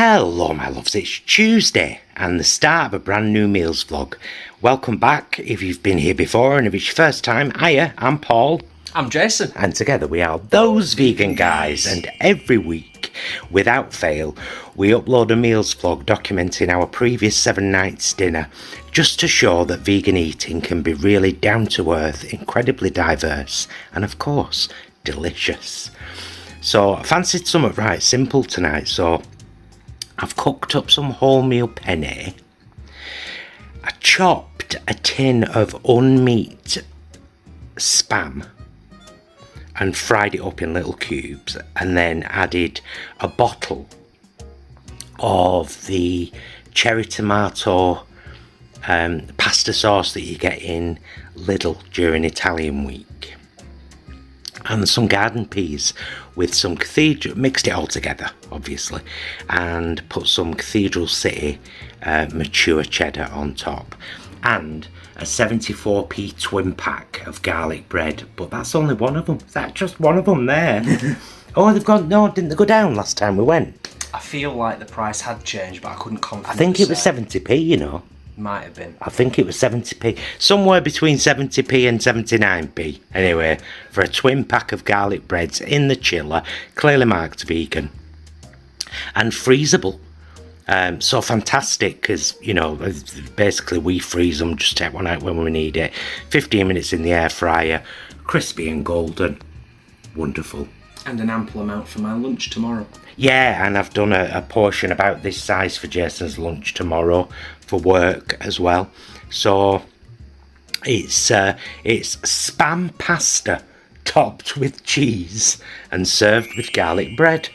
Hello my loves, it's Tuesday and the start of a brand new meals vlog. Welcome back if you've been here before, and if it's your first time, hiya, I'm Paul. I'm Jason. And together we are those vegan guys, and every week, without fail, we upload a meals vlog documenting our previous 7 nights dinner, just to show that vegan eating can be really down to earth, incredibly diverse, and of course, delicious. So I fancied something right simple tonight, so I've cooked up some wholemeal penne. I chopped a tin of unmeat spam and fried it up in little cubes, and then added a bottle of the cherry tomato pasta sauce that you get in Lidl during Italian week, and some garden peas with some cathedral, mixed it all together obviously, and put some Cathedral City mature cheddar on top, and a 74p twin pack of garlic bread. But that's only one of them. Is that just one of them there? Oh, they've gone, no, didn't they go down last time we went? I feel like the price had changed, but I couldn't confidently I think it was 70p, you know. Might have been. I think it was 70p. Somewhere between 70p and 79p. Anyway, for a twin pack of garlic breads in the chiller, clearly marked vegan. And freezable. So fantastic, because, you know, basically we freeze them, just take one out when we need it. 15 minutes in the air fryer, crispy and golden. Wonderful. And an ample amount for my lunch tomorrow. Yeah, and I've done a portion about this size for Jason's lunch tomorrow for work as well. So it's spam pasta topped with cheese and served with garlic bread.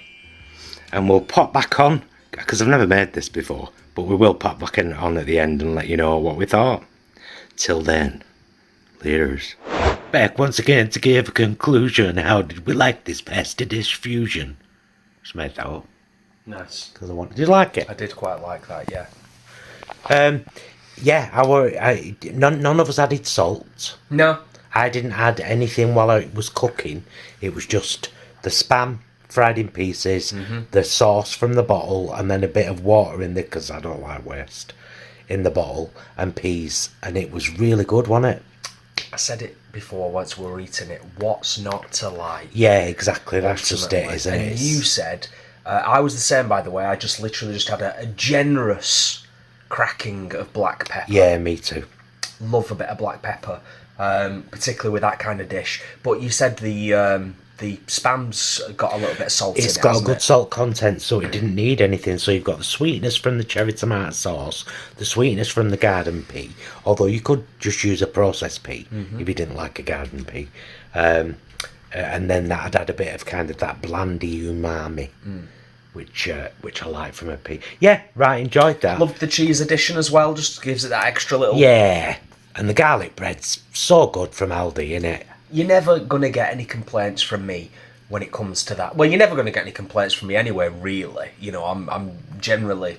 And we'll pop back on, because I've never made this before, but we will pop back on at the end and let you know what we thought. Till then, laters. Back once again to give a conclusion. How did we like this pasta dish fusion? Just made that up. Nice. Because I wanted. Did you like it? I did quite like that, yeah. Yeah, none of us added salt. No. I didn't add anything while it was cooking. It was just the spam fried in pieces, the sauce from the bottle, and then a bit of water in there, because I don't like waste, in the bottle, and peas, and it was really good, wasn't it? I said it before once we were eating it. What's not to like? Yeah, exactly. That's just it, isn't it? And you said, I was the same, by the way. I just literally just had a generous cracking of black pepper. Yeah, me too. Love a bit of black pepper, particularly with that kind of dish. But you said the spam's got a little bit of salt in it. It's got a good salt content, so it didn't need anything. So you've got the sweetness from the cherry tomato sauce, the sweetness from the garden pea, although you could just use a processed pea if you didn't like a garden pea. And then that'd add a bit of kind of that blandy umami, which I like from a pea. Yeah, right, enjoyed that. Loved the cheese addition as well, just gives it that extra little... Yeah, and the garlic bread's so good from Aldi, innit? You're never going to get any complaints from me when it comes to that. Well, you're never going to get any complaints from me anyway, really. You know, I'm generally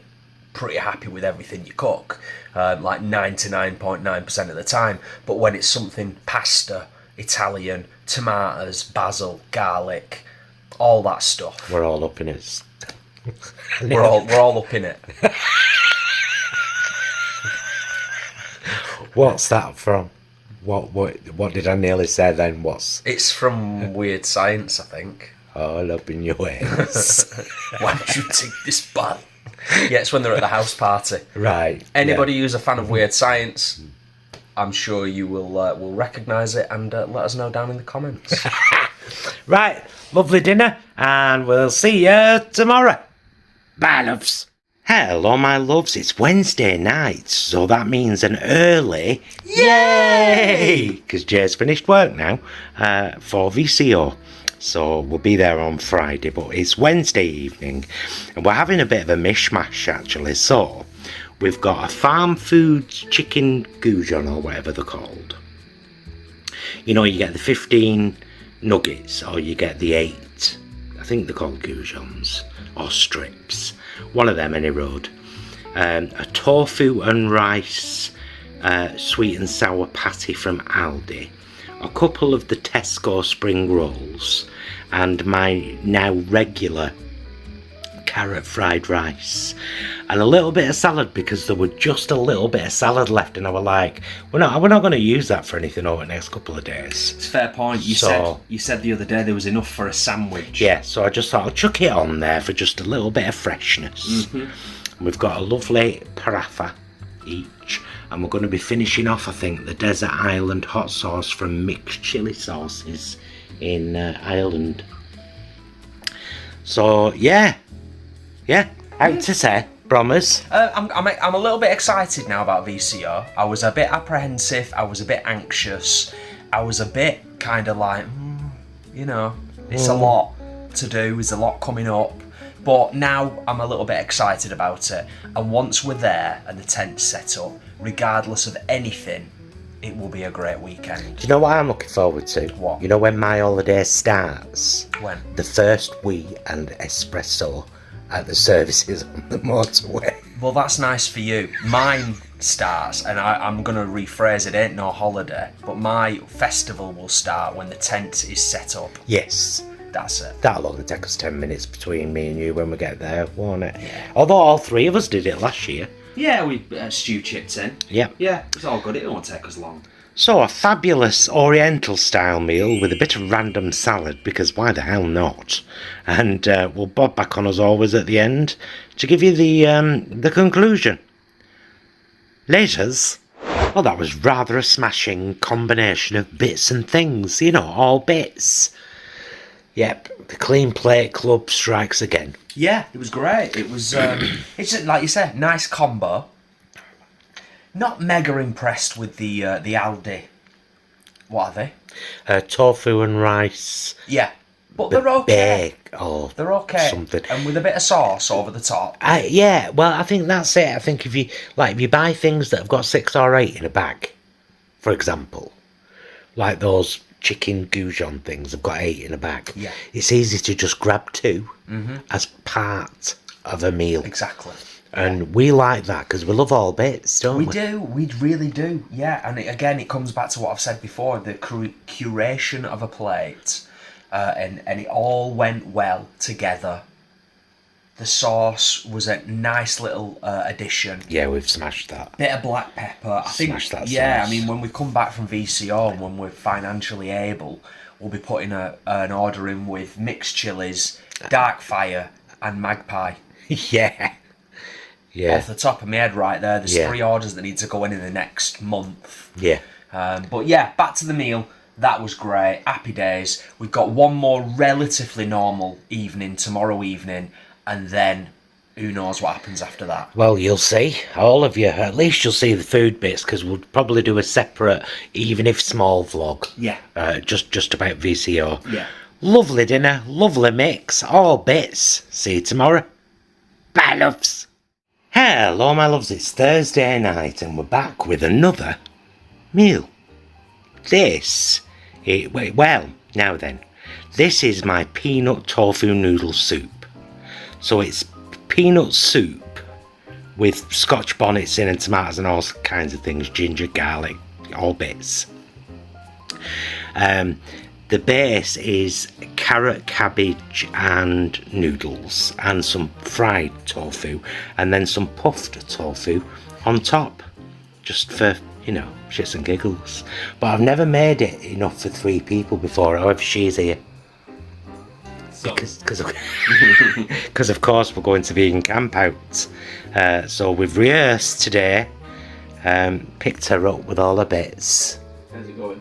pretty happy with everything you cook, like 99.9% of the time. But when it's something pasta, Italian, tomatoes, basil, garlic, all that stuff. We're all up in it. We're all up in it. What's that from? What did I nearly say then? It's from Weird Science, I think. All up in your ass. Why don't you take this bath? Yeah, it's when they're at the house party. Right. Anybody who's a fan of Weird Science, I'm sure you will recognise it, and let us know down in the comments. Right, lovely dinner, and we'll see you tomorrow. Bye, loves. Hello, my loves. It's Wednesday night, so that means an early yay! Because Jay's finished work now for VCO, so we'll be there on Friday. But it's Wednesday evening, and we're having a bit of a mishmash actually. So we've got a farm foods chicken goujon, or whatever they're called. You know, you get the 15 nuggets, or you get the 8. I think they're called goujons or strips. One of them, any road. A tofu and rice sweet and sour patty from Aldi. A couple of the Tesco spring rolls, and my now regular carrot fried rice and a little bit of salad, because there were just a little bit of salad left, and I was like, we're not going to use that for anything over the next couple of days. It's a fair point. You said the other day there was enough for a sandwich. Yeah, so I just thought I'll chuck it on there for just a little bit of freshness. And we've got a lovely paraffin each, and we're going to be finishing off, I think, the Desert Island hot sauce from Mixed Chili Sauces in Ireland. So yeah, out to say, Brommers. I'm a little bit excited now about VCO. I was a bit apprehensive. I was a bit anxious. I was a bit kind of like, it's a lot to do. There's a lot coming up. But now I'm a little bit excited about it. And once we're there and the tent's set up, regardless of anything, it will be a great weekend. Do you know what I'm looking forward to? What? You know when my holiday starts? When? The first wee and espresso at the services on the motorway. Well, that's nice for you. Mine starts, and I'm going to rephrase it, ain't no holiday, but my festival will start when the tent is set up. Yes. That's it. That'll only take us 10 minutes between me and you when we get there, won't it? Yeah. Although all three of us did it last year. Yeah, we Stu chipped in. Yep. Yeah, it's all good. It won't take us long. So a fabulous Oriental style meal with a bit of random salad, because why the hell not? And we'll bob back on as always at the end to give you the conclusion. Laters. Well, that was rather a smashing combination of bits and things, all bits. Yep, the Clean Plate Club strikes again. Yeah, it was great. It was, it's like you said, nice combo. Not mega impressed with the Aldi. What are they? Tofu and rice. Yeah, but they're okay. They're okay. Something. And with a bit of sauce over the top. Yeah, well, I think that's it. I think if you buy things that have got 6 or 8 in a bag, for example, like those chicken goujon things have got 8 in a bag. Yeah. It's easy to just grab 2 as part of a meal. Exactly. And we like that because we love all bits, don't we? We do. We really do. Yeah. And again, it comes back to what I've said before, the curation of a plate. And it all went well together. The sauce was a nice little addition. Yeah, we've smashed that. Bit of black pepper. I think. Smashed that yeah, sauce. I mean, when we come back from VCO and when we're financially able, we'll be putting an order in with mixed chilies, dark fire, and magpie. Yeah. Yeah. Off the top of my head, right there, there's 3 orders that need to go in the next month. Yeah. But yeah, back to the meal. That was great. Happy days. We've got one more relatively normal evening tomorrow evening. And then, who knows what happens after that? Well, you'll see, all of you. At least you'll see the food bits, because we'll probably do a separate, even if small, vlog. Yeah. Just about VCO. Yeah. Lovely dinner, lovely mix, all bits. See you tomorrow. Bye, loves. Hello, my loves. It's Thursday night, and we're back with another meal. Now then, this is my peanut tofu noodle soup. So it's peanut soup with scotch bonnets in and tomatoes and all kinds of things, ginger, garlic, all bits. The base is carrot, cabbage and noodles and some fried tofu and then some puffed tofu on top, just for, shits and giggles. But I've never made it enough for 3 people before, however she's here. Because of course we're going to vegan camp out, so we've rehearsed today, picked her up with all her bits. How's it going?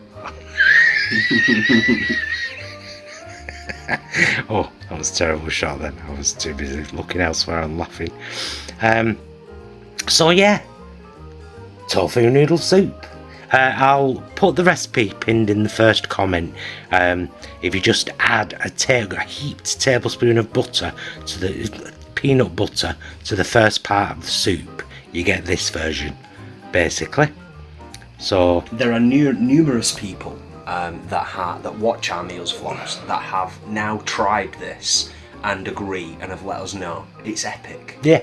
Oh, that was a terrible shot then. I was too busy looking elsewhere and laughing. So yeah, tofu noodle soup. I'll put the recipe pinned in the first comment. If you just add a heaped tablespoon of butter to the peanut butter to the first part of the soup, you get this version, basically. So there are numerous people that watch our meals vlogs that have now tried this and agree and have let us know it's epic. Yeah,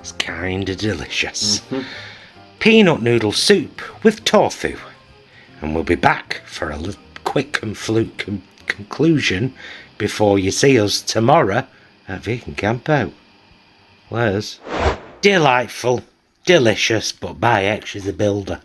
it's kinda delicious. Peanut noodle soup with tofu, and we'll be back for a quick and fluke conclusion before you see us tomorrow at Vegan Campout. Where's delightful, delicious, but by X is a builder.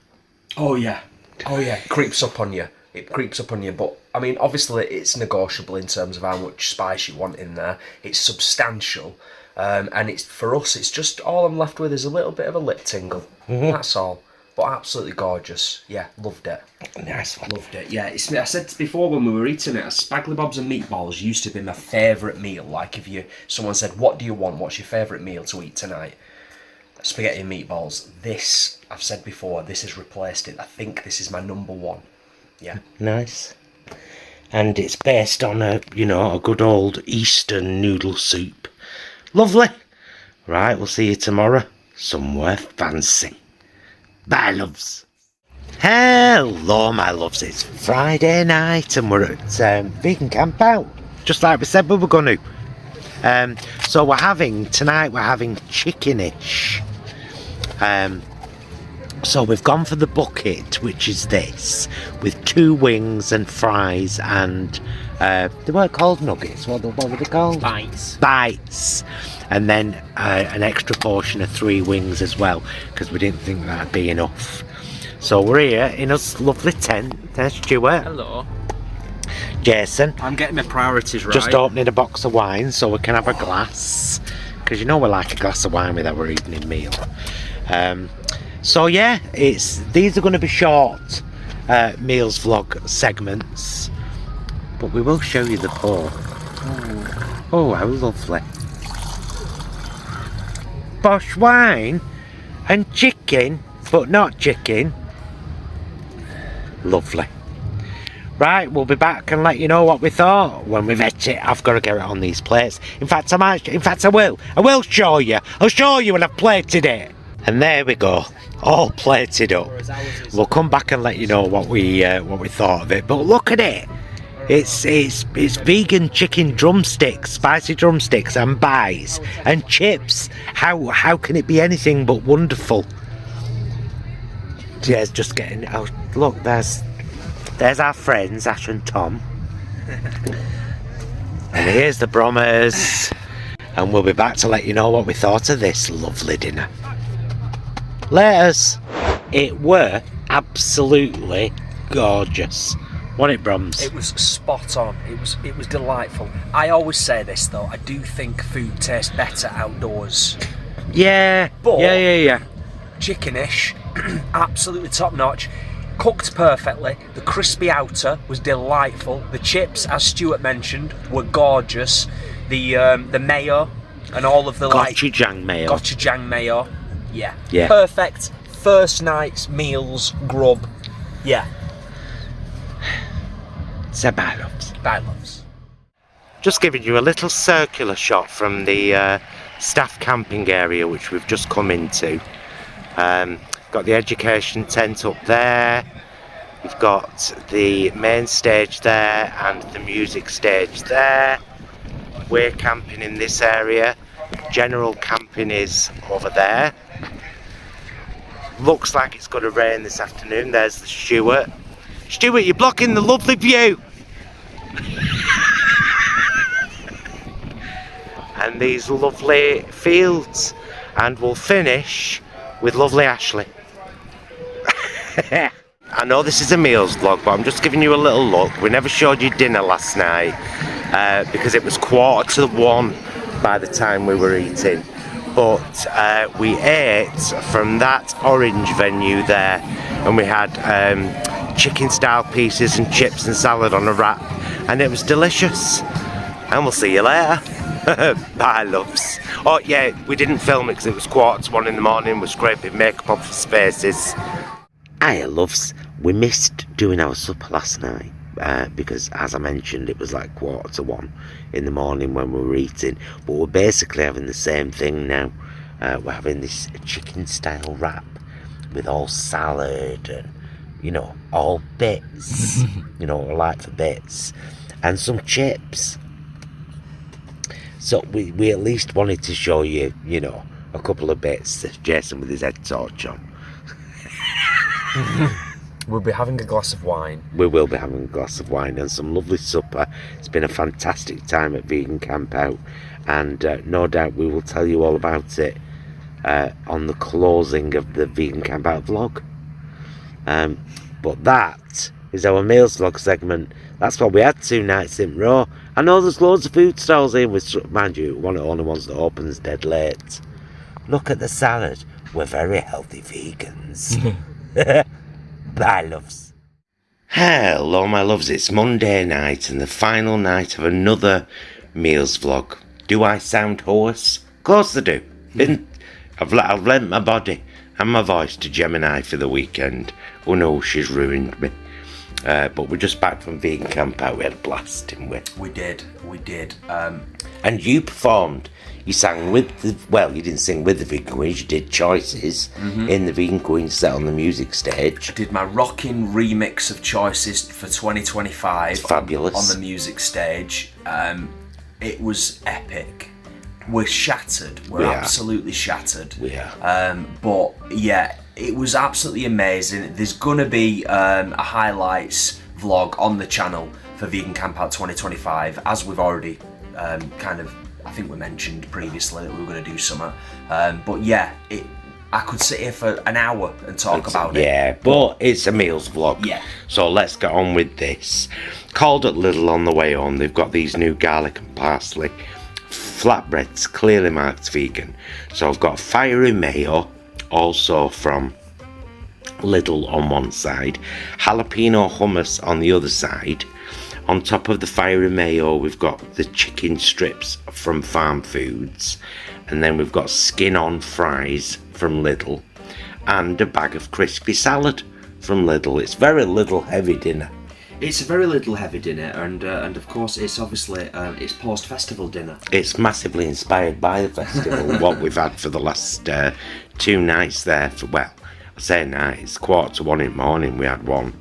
Oh yeah, it creeps up on you. But I mean, obviously it's negotiable in terms of how much spice you want in there. It's substantial, and it's for us. It's just all I'm left with is a little bit of a lip tingle. That's all. But absolutely gorgeous. Yeah, loved it. Nice one. Loved it. Yeah, I said before when we were eating it, spaghetti bobs and meatballs used to be my favourite meal. Like if someone said, "What do you want? What's your favourite meal to eat tonight?" Spaghetti and meatballs. This, I've said before, this has replaced it. I think this is my number one. Yeah. Nice. And it's based on a good old Eastern noodle soup. Lovely. Right, we'll see you tomorrow. Somewhere fancy. Bye, loves. Hello, my loves. It's Friday night and we're at Vegan Campout. Just like we said we were going to. So tonight we're having chickenish. So we've gone for the bucket, which is this, with 2 wings and fries and, they weren't called nuggets, what were they called? Bites. And then an extra portion of 3 wings as well, because we didn't think that'd be enough. So we're here in a lovely tent. There's Stuart. Hello. Jason. I'm getting my priorities right. Just opening a box of wine so we can have a glass, because we like a glass of wine with our evening meal. So yeah, these are going to be short meals vlog segments, but we will show you the pork. Oh, how lovely. Bosh wine and chicken, but not chicken. Lovely. Right, we'll be back and let you know what we thought when we've ate it. I've got to get it on these plates. In fact, I will. I will show you. I'll show you when I've plated it. And there we go, all plated up. We'll come back and let you know what we thought of it. But look at it. It's vegan chicken drumsticks, spicy drumsticks and bites and chips. How can it be anything but wonderful? Yeah, just getting. Oh, look, there's our friends Ash and Tom, and here's the Brommers, and we'll be back to let you know what we thought of this lovely dinner. Laters. It were absolutely gorgeous. Wasn't it, Broms? It was spot on. It was delightful. I always say this though. I do think food tastes better outdoors. Yeah. But Yeah. Chickenish, absolutely top notch. Cooked perfectly. The crispy outer was delightful. The chips, as Stuart mentioned, were gorgeous. The mayo and all of the gochujang mayo. Yeah. Perfect. First night's meals grub. Yeah. So bye, loves. Bye, loves. Just giving you a little circular shot from the staff camping area which we've just come into. Got the education tent up there. We've got the main stage there and the music stage there. We're camping in this area. General camping is over there. Looks like it's going to rain this afternoon. There's the Stuart. Stuart, you're blocking the lovely view. And these lovely fields. And we'll finish with lovely Ashley. I know this is a meals vlog, but I'm just giving you a little look. We never showed you dinner last night because it was 1:45 by the time we were eating. But we ate from that orange venue there, and we had chicken style pieces and chips and salad on a wrap, and it was delicious. And we'll see you later. Bye, loves. Oh yeah, we didn't film it because it was 1:45 in the morning. We're scraping makeup off his faces. Hiya, loves. We missed doing our supper last night because, as I mentioned, it was like 1:45 in the morning when we were eating. But we're basically having the same thing now. We're having this chicken style wrap with all salad and, all bits. I like for bits. And some chips. So we at least wanted to show you, a couple of bits. Jason with his head torch on. We'll be having a glass of wine. We will be having a glass of wine and some lovely supper. It's been a fantastic time at Vegan Camp Out, and no doubt we will tell you all about it on the closing of the Vegan Camp Out vlog. But that is our meals vlog segment. That's what we had 2 nights in a row. I know there's loads of food stalls here, with, mind you, one of the only ones that opens dead late. Look at the salad. We're very healthy vegans. Bye, loves. Hello, my loves. It's Monday night and the final night of another meals vlog. Do I sound hoarse? Of course I do. I've lent my body and my voice to Gemini for the weekend. Oh no, she's ruined me. But we're just back from Vegan Camp Out. We had a blast, didn't we? We did. And you performed. You sang with the... Well, you didn't sing with the Vegan Queens. You did Choices in the Vegan Queens set on the music stage. I did my rocking remix of Choices for 2025. It's fabulous. On the music stage. It was epic. We're shattered. We're absolutely shattered. We are. But yeah, it was absolutely amazing. There's gonna be a highlights vlog on the channel for Vegan Camp Out 2025, as we've already I think we mentioned previously that we were going to do something. But yeah, I could sit here for an hour and talk about it. Yeah, but it's a meals vlog. Yeah. So let's get on with this. Called at Lidl on the way home. They've got these new garlic and parsley flatbreads, clearly marked vegan. So I've got fiery mayo, also from Lidl on one side, jalapeno hummus on the other side. On top of the fiery mayo, we've got the chicken strips from Farm Foods, and then we've got skin-on fries from Lidl, and a bag of crispy salad from Lidl. It's very Lidl heavy dinner. It's a very Lidl heavy dinner, and of course it's obviously it's post-festival dinner. It's massively inspired by the festival, what we've had for the last 2 nights there. Well, I say night, it's 1:45 in the morning we had one.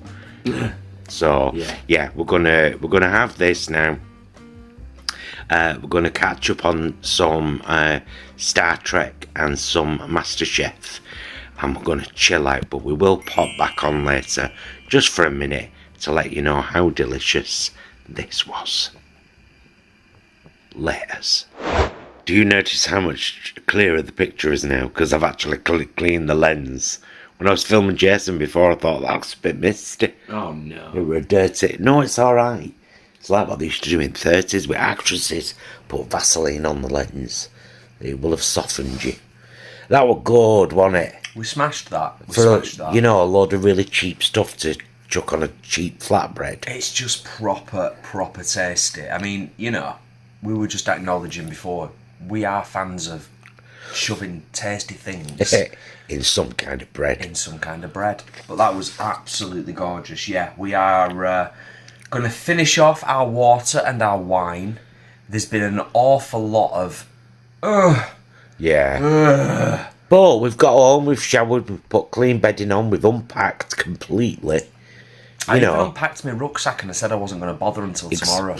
So yeah, we're gonna have this now. We're gonna catch up on some Star Trek and some MasterChef, and we're gonna chill out. But we will pop back on later, just for a minute, to let you know how delicious this was. Laters. Do you notice how much clearer the picture is now? Because I've actually cleaned the lens. When I was filming Jason before, I thought that was a bit misty. Oh no. It were dirty. No, it's alright. It's like what they used to do in 30s with actresses. Put Vaseline on the lens. It will have softened you. That was good, wasn't it? We smashed that. You know, a load of really cheap stuff to chuck on a cheap flatbread. It's just proper tasty. I mean, you know, we were just acknowledging before, we are fans of shoving tasty things in some kind of bread. But that was absolutely gorgeous. Yeah, we are going to finish off our water and our wine. There's been an awful lot of but we've got home, we've showered, we've put clean bedding on, we've unpacked completely. I even unpacked my rucksack and I said I wasn't going to bother until tomorrow.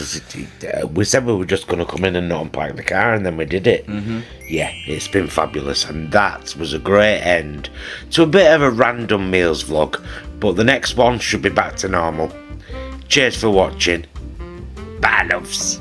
We said we were just going to come in and not unpack the car, and then we did it. Yeah, it's been fabulous, and that was a great end to a bit of a random meals vlog, but the next one should be back to normal. Cheers for watching. Bye, loves.